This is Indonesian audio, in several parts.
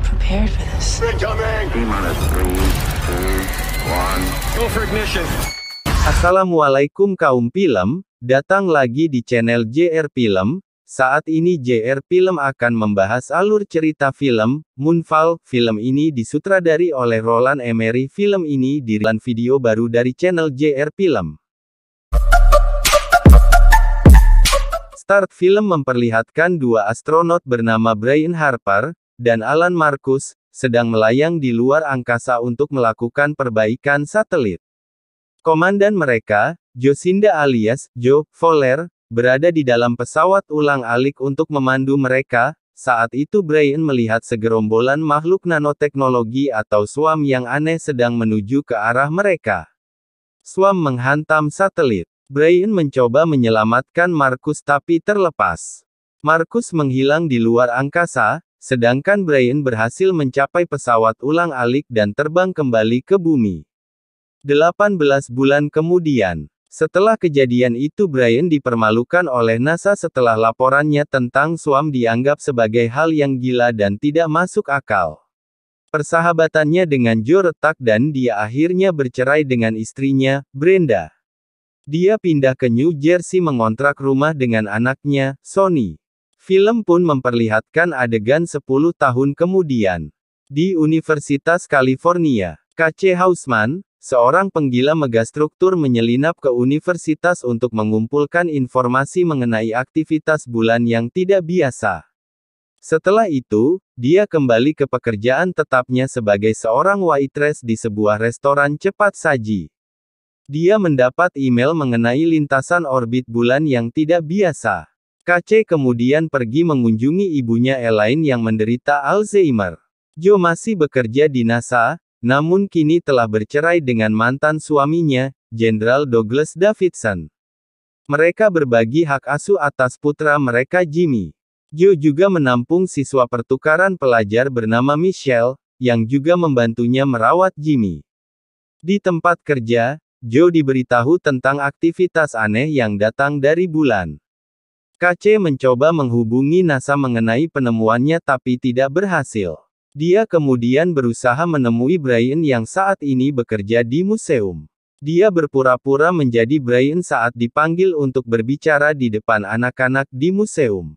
not prepared for this. Incoming! T-minus 3, 2, 1. Go for ignition. Assalamualaikum kaum film, datang lagi di channel JR Film. Saat ini JR Film akan membahas alur cerita film, Moonfall. Film ini disutradari oleh Roland Emmerich. Film ini dirilis video baru dari channel JR Film. Start film memperlihatkan dua astronot bernama Brian Harper dan Alan Marcus sedang melayang di luar angkasa untuk melakukan perbaikan satelit. Komandan mereka, Jocinda alias Joe Fowler, berada di dalam pesawat ulang-alik untuk memandu mereka. Saat itu Brian melihat segerombolan makhluk nanoteknologi atau swarm yang aneh sedang menuju ke arah mereka. Swarm menghantam satelit. Brian mencoba menyelamatkan Marcus tapi terlepas. Marcus menghilang di luar angkasa, sedangkan Brian berhasil mencapai pesawat ulang-alik dan terbang kembali ke bumi. 18 bulan kemudian. Setelah kejadian itu Brian dipermalukan oleh NASA setelah laporannya tentang swarm dianggap sebagai hal yang gila dan tidak masuk akal. Persahabatannya dengan Joe retak dan dia akhirnya bercerai dengan istrinya, Brenda. Dia pindah ke New Jersey mengontrak rumah dengan anaknya, Sonny. Film pun memperlihatkan adegan 10 tahun kemudian. Di Universitas California, K.C. Hausman, seorang penggila megastruktur menyelinap ke universitas untuk mengumpulkan informasi mengenai aktivitas bulan yang tidak biasa. Setelah itu, dia kembali ke pekerjaan tetapnya sebagai seorang waitress di sebuah restoran cepat saji. Dia mendapat email mengenai lintasan orbit bulan yang tidak biasa. KC kemudian pergi mengunjungi ibunya Elaine yang menderita Alzheimer. Joe masih bekerja di NASA, namun kini telah bercerai dengan mantan suaminya, Jenderal Douglas Davidson. Mereka berbagi hak asuh atas putra mereka Jimmy. Joe juga menampung siswa pertukaran pelajar bernama Michelle, yang juga membantunya merawat Jimmy. Di tempat kerja, Joe diberitahu tentang aktivitas aneh yang datang dari bulan. KC mencoba menghubungi NASA mengenai penemuannya tapi tidak berhasil. Dia kemudian berusaha menemui Brian yang saat ini bekerja di museum. Dia berpura-pura menjadi Brian saat dipanggil untuk berbicara di depan anak-anak di museum.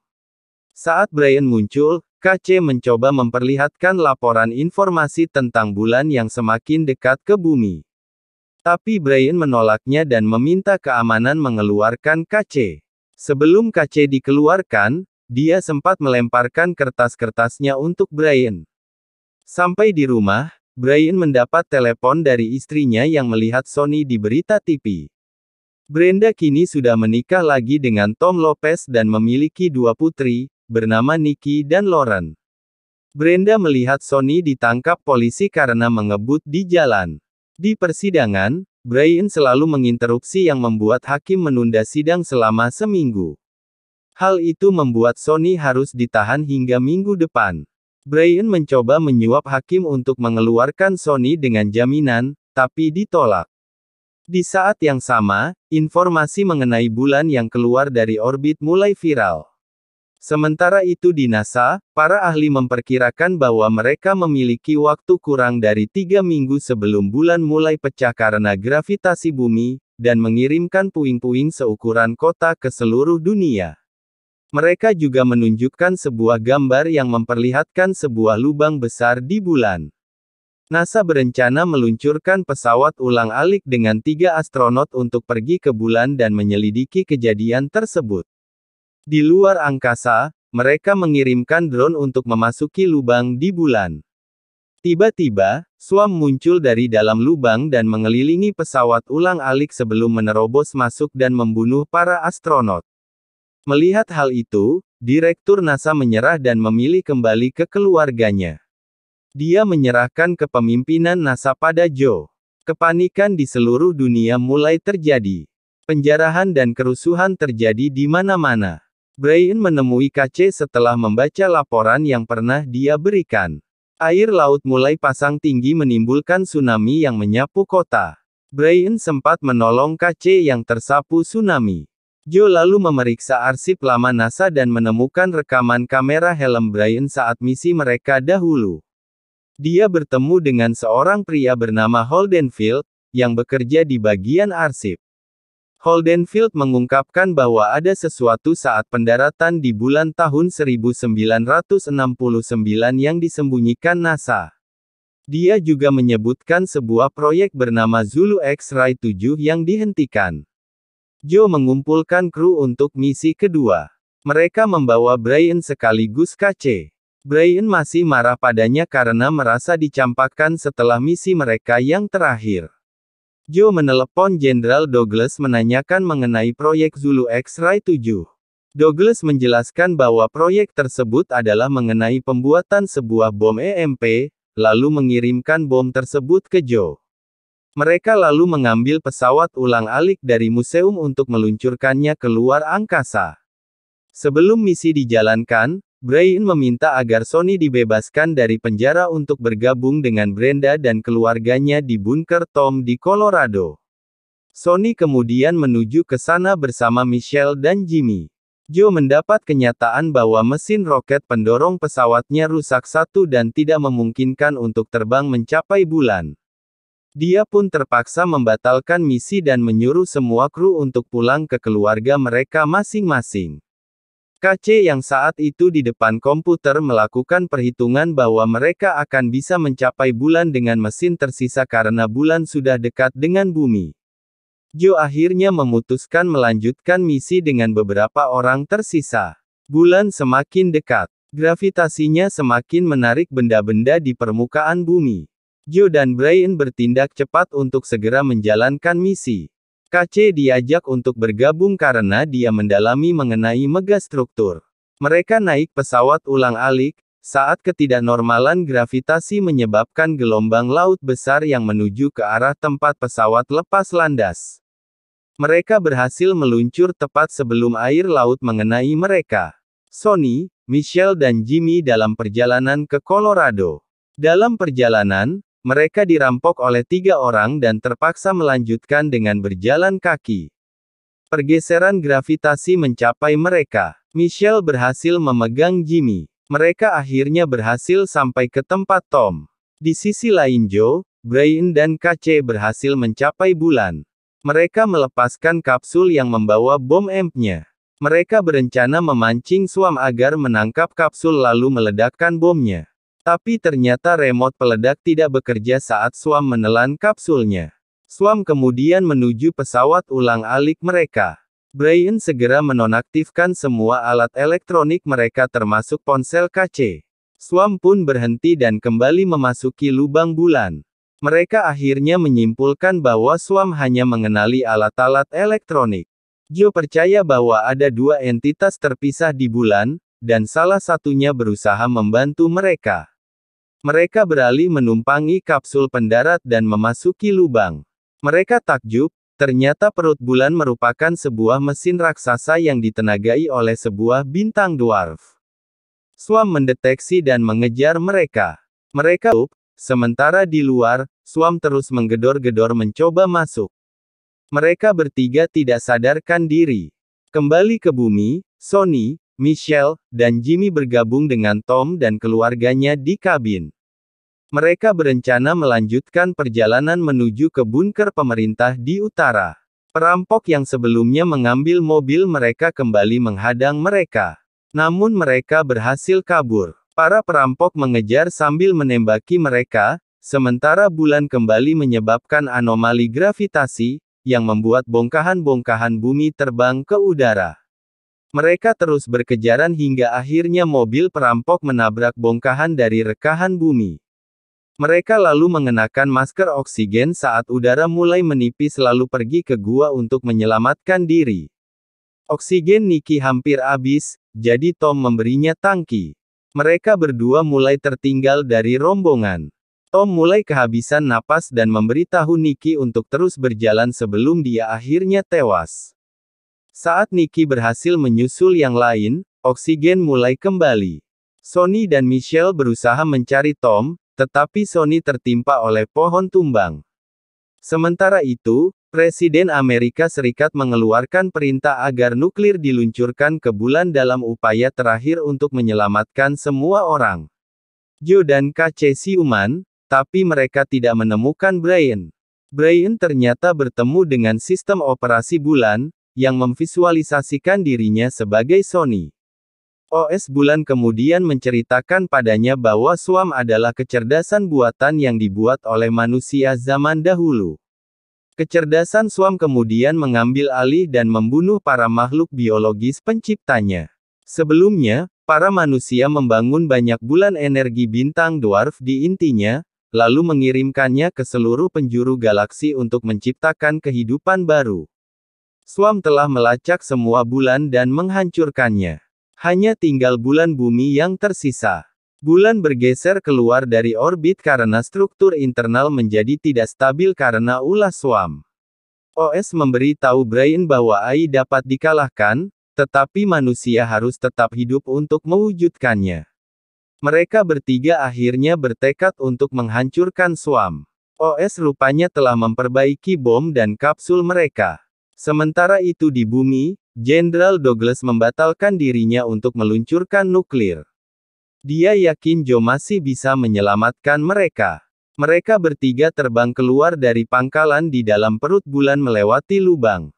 Saat Brian muncul, KC mencoba memperlihatkan laporan informasi tentang bulan yang semakin dekat ke bumi. Tapi Brian menolaknya dan meminta keamanan mengeluarkan KC. Sebelum KC dikeluarkan, dia sempat melemparkan kertas-kertasnya untuk Brian. Sampai di rumah, Brian mendapat telepon dari istrinya yang melihat Sonny di berita TV. Brenda kini sudah menikah lagi dengan Tom Lopez dan memiliki dua putri, bernama Nikki dan Lauren. Brenda melihat Sonny ditangkap polisi karena mengebut di jalan. Di persidangan, Brian selalu menginterupsi yang membuat hakim menunda sidang selama seminggu. Hal itu membuat Sonny harus ditahan hingga minggu depan. Brian mencoba menyuap hakim untuk mengeluarkan Sonny dengan jaminan, tapi ditolak. Di saat yang sama, informasi mengenai bulan yang keluar dari orbit mulai viral. Sementara itu di NASA, para ahli memperkirakan bahwa mereka memiliki waktu kurang dari 3 minggu sebelum bulan mulai pecah karena gravitasi bumi, dan mengirimkan puing-puing seukuran kota ke seluruh dunia. Mereka juga menunjukkan sebuah gambar yang memperlihatkan sebuah lubang besar di bulan. NASA berencana meluncurkan pesawat ulang-alik dengan 3 astronot untuk pergi ke bulan dan menyelidiki kejadian tersebut. Di luar angkasa, mereka mengirimkan drone untuk memasuki lubang di bulan. Tiba-tiba, swarm muncul dari dalam lubang dan mengelilingi pesawat ulang-alik sebelum menerobos masuk dan membunuh para astronot. Melihat hal itu, Direktur NASA menyerah dan memilih kembali ke keluarganya. Dia menyerahkan kepemimpinan NASA pada Joe. Kepanikan di seluruh dunia mulai terjadi. Penjarahan dan kerusuhan terjadi di mana-mana. Brian menemui KC setelah membaca laporan yang pernah dia berikan. Air laut mulai pasang tinggi menimbulkan tsunami yang menyapu kota. Brian sempat menolong KC yang tersapu tsunami. Joe lalu memeriksa arsip lama NASA dan menemukan rekaman kamera helm Brian saat misi mereka dahulu. Dia bertemu dengan seorang pria bernama Holden Field, yang bekerja di bagian arsip. Holden Field mengungkapkan bahwa ada sesuatu saat pendaratan di bulan tahun 1969 yang disembunyikan NASA. Dia juga menyebutkan sebuah proyek bernama Zulu X-Ray 7 yang dihentikan. Joe mengumpulkan kru untuk misi kedua. Mereka membawa Brian sekaligus KC. Brian masih marah padanya karena merasa dicampakkan setelah misi mereka yang terakhir. Joe menelepon Jenderal Douglas menanyakan mengenai proyek Zulu X-Ray 7. Douglas menjelaskan bahwa proyek tersebut adalah mengenai pembuatan sebuah bom EMP, lalu mengirimkan bom tersebut ke Joe. Mereka lalu mengambil pesawat ulang-alik dari museum untuk meluncurkannya ke luar angkasa. Sebelum misi dijalankan, Brian meminta agar Sonny dibebaskan dari penjara untuk bergabung dengan Brenda dan keluarganya di bunker Tom di Colorado. Sonny kemudian menuju ke sana bersama Michelle dan Jimmy. Joe mendapat kenyataan bahwa mesin roket pendorong pesawatnya rusak dan tidak memungkinkan untuk terbang mencapai bulan. Dia pun terpaksa membatalkan misi dan menyuruh semua kru untuk pulang ke keluarga mereka masing-masing. KC yang saat itu di depan komputer melakukan perhitungan bahwa mereka akan bisa mencapai bulan dengan mesin tersisa karena bulan sudah dekat dengan bumi. Joe akhirnya memutuskan melanjutkan misi dengan beberapa orang tersisa. Bulan semakin dekat. Gravitasinya semakin menarik benda-benda di permukaan bumi. Joe dan Brian bertindak cepat untuk segera menjalankan misi. KC diajak untuk bergabung karena dia mendalami mengenai megastruktur. Mereka naik pesawat ulang-alik, saat ketidaknormalan gravitasi menyebabkan gelombang laut besar yang menuju ke arah tempat pesawat lepas landas. Mereka berhasil meluncur tepat sebelum air laut mengenai mereka. Sonny, Michelle dan Jimmy dalam perjalanan ke Colorado. Dalam perjalanan, mereka dirampok oleh 3 orang dan terpaksa melanjutkan dengan berjalan kaki. Pergeseran gravitasi mencapai mereka. Michelle berhasil memegang Jimmy. Mereka akhirnya berhasil sampai ke tempat Tom. Di sisi lain Joe, Brian dan KC berhasil mencapai bulan. Mereka melepaskan kapsul yang membawa bom EMP-nya. Mereka berencana memancing Swarm agar menangkap kapsul lalu meledakkan bomnya. Tapi ternyata remote peledak tidak bekerja saat Swarm menelan kapsulnya. Swarm kemudian menuju pesawat ulang-alik mereka. Brian segera menonaktifkan semua alat elektronik mereka termasuk ponsel KC. Swarm pun berhenti dan kembali memasuki lubang bulan. Mereka akhirnya menyimpulkan bahwa Swarm hanya mengenali alat-alat elektronik. Joe percaya bahwa ada 2 entitas terpisah di bulan, dan salah satunya berusaha membantu mereka. Mereka beralih menumpangi kapsul pendarat dan memasuki lubang. Mereka takjub, ternyata perut bulan merupakan sebuah mesin raksasa yang ditenagai oleh sebuah bintang dwarf. Swarm mendeteksi dan mengejar mereka. Mereka sementara di luar, Swarm terus menggedor-gedor mencoba masuk. Mereka bertiga tidak sadarkan diri. Kembali ke bumi, Sonny, Michelle, dan Jimmy bergabung dengan Tom dan keluarganya di kabin. Mereka berencana melanjutkan perjalanan menuju ke bunker pemerintah di utara. Perampok yang sebelumnya mengambil mobil mereka kembali menghadang mereka. Namun mereka berhasil kabur. Para perampok mengejar sambil menembaki mereka, sementara bulan kembali menyebabkan anomali gravitasi, yang membuat bongkahan-bongkahan bumi terbang ke udara. Mereka terus berkejaran hingga akhirnya mobil perampok menabrak bongkahan dari rekahan bumi. Mereka lalu mengenakan masker oksigen saat udara mulai menipis lalu pergi ke gua untuk menyelamatkan diri. Oksigen Nicky hampir habis, jadi Tom memberinya tangki. Mereka berdua mulai tertinggal dari rombongan. Tom mulai kehabisan napas dan memberitahu Nicky untuk terus berjalan sebelum dia akhirnya tewas. Saat Nicky berhasil menyusul yang lain, oksigen mulai kembali. Sonny dan Michelle berusaha mencari Tom, tetapi Sonny tertimpa oleh pohon tumbang. Sementara itu, Presiden Amerika Serikat mengeluarkan perintah agar nuklir diluncurkan ke bulan dalam upaya terakhir untuk menyelamatkan semua orang. Joe dan KC siuman, tapi mereka tidak menemukan Brian. Brian ternyata bertemu dengan sistem operasi bulan, yang memvisualisasikan dirinya sebagai Sony. OS bulan kemudian menceritakan padanya bahwa Swarm adalah kecerdasan buatan yang dibuat oleh manusia zaman dahulu. Kecerdasan Swarm kemudian mengambil alih dan membunuh para makhluk biologis penciptanya. Sebelumnya, para manusia membangun banyak bulan energi bintang dwarf di intinya, lalu mengirimkannya ke seluruh penjuru galaksi untuk menciptakan kehidupan baru. Swarm telah melacak semua bulan dan menghancurkannya. Hanya tinggal bulan bumi yang tersisa. Bulan bergeser keluar dari orbit karena struktur internal menjadi tidak stabil karena ulah Swarm. OS memberi tahu Brian bahwa AI dapat dikalahkan, tetapi manusia harus tetap hidup untuk mewujudkannya. Mereka bertiga akhirnya bertekad untuk menghancurkan Swarm. OS rupanya telah memperbaiki bom dan kapsul mereka. Sementara itu di bumi, Jenderal Douglas membatalkan dirinya untuk meluncurkan nuklir. Dia yakin Joe masih bisa menyelamatkan mereka. Mereka bertiga terbang keluar dari pangkalan di dalam perut bulan melewati lubang.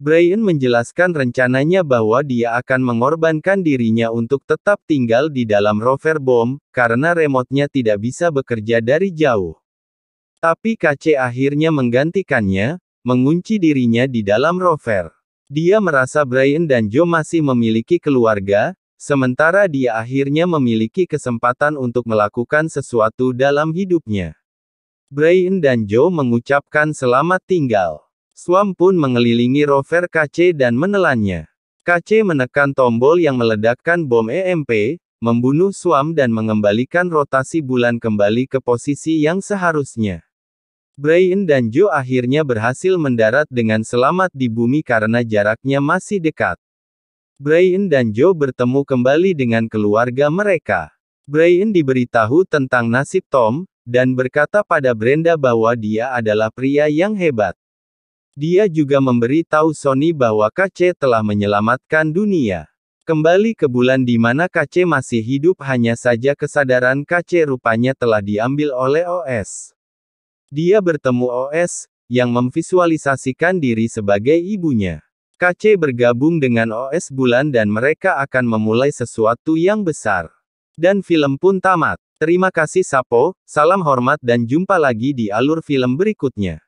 Brian menjelaskan rencananya bahwa dia akan mengorbankan dirinya untuk tetap tinggal di dalam rover bom, karena remote-nya tidak bisa bekerja dari jauh. Tapi KC akhirnya menggantikannya, mengunci dirinya di dalam rover. Dia merasa Brian dan Joe masih memiliki keluarga, sementara dia akhirnya memiliki kesempatan untuk melakukan sesuatu dalam hidupnya. Brian dan Joe mengucapkan selamat tinggal. Swarm pun mengelilingi rover KC dan menelannya. KC menekan tombol yang meledakkan bom EMP, membunuh Swarm dan mengembalikan rotasi bulan kembali ke posisi yang seharusnya. Brian dan Joe akhirnya berhasil mendarat dengan selamat di bumi karena jaraknya masih dekat. Brian dan Joe bertemu kembali dengan keluarga mereka. Brian diberitahu tentang nasib Tom, dan berkata pada Brenda bahwa dia adalah pria yang hebat. Dia juga memberi tahu Sony bahwa KC telah menyelamatkan dunia. Kembali ke bulan di mana KC masih hidup, hanya saja kesadaran KC rupanya telah diambil oleh OS. Dia bertemu OS, yang memvisualisasikan diri sebagai ibunya. KC bergabung dengan OS bulan dan mereka akan memulai sesuatu yang besar. Dan film pun tamat. Terima kasih Sapo, salam hormat dan jumpa lagi di alur film berikutnya.